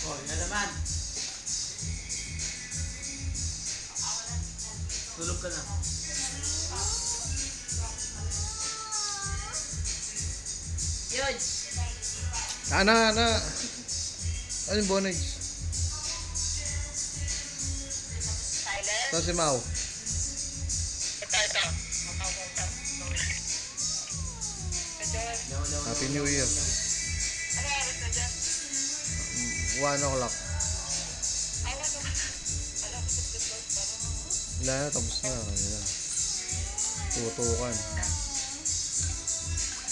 Oh, yan naman. Tulog ka na. Yun. Ana. Ano yung bonage? Silent. Ito si Mau. Ito. Happy New Year. Ano oras na dyan? 1 o'clock. Ay, ano? Alam ko sa parang... Wala na, tapos na. Kanina. Tutukan.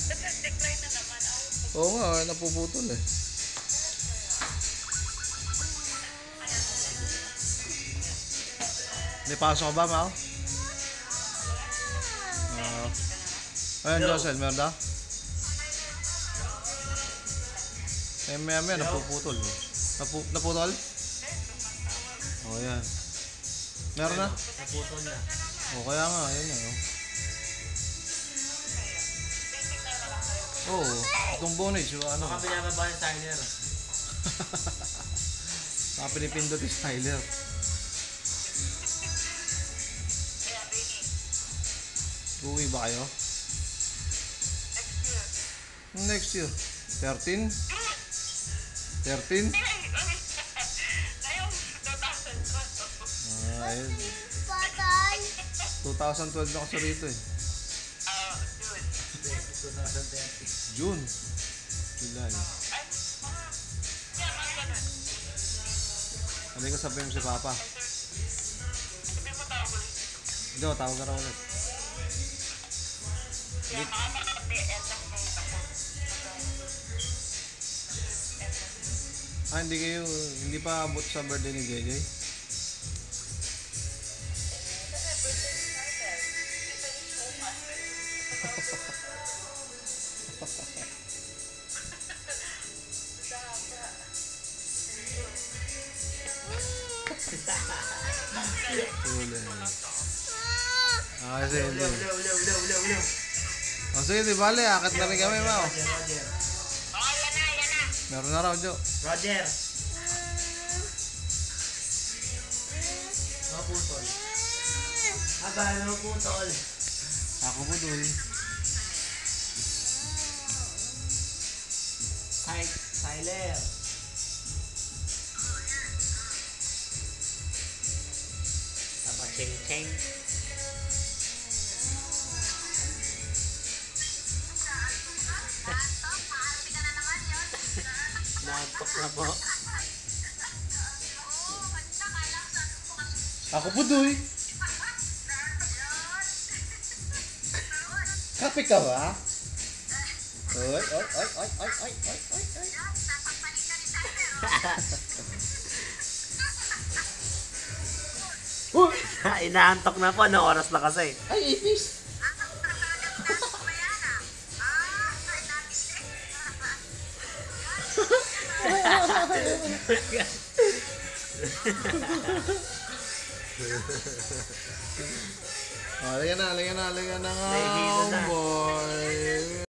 Ba't nag-decline na naman? Oo nga, napuputol eh. May pasok ka ba, Mau? Ayun, Josel, meron daw? Eh, maya napuputol. Naputol? Oh, yan. Meron na? Naputol na. O, kaya nga, yun yan. Oo, itong bonage, ano? Baka binababa yung Tyler. Baka pinipindot yung styler. Uwi ba kayo? Next year. 13? 13? Ngayong 2012. Ayun. 2012 na kasi rito eh. June. June. July. Ano ka sabihin mo si Papa? Hindi ko, tawag ka raw ulit. Hindi pa abot sa birthday ni JJ? Kasi hindi. Ulaw. O sige, di bale, akit na rin kami, Mau. Roger. Oh, yan na. Meron na raw, Jo. Roger. Naputol. Aba, naputol. Ako po dul. Tyler. Tama, cheng. Nantok na po. Ako po dul. Kape ka ba? Oy. Inaantok na po. Anong oras na kasi? Ay, ipis. Halika na nga, Nahihilo na. boy.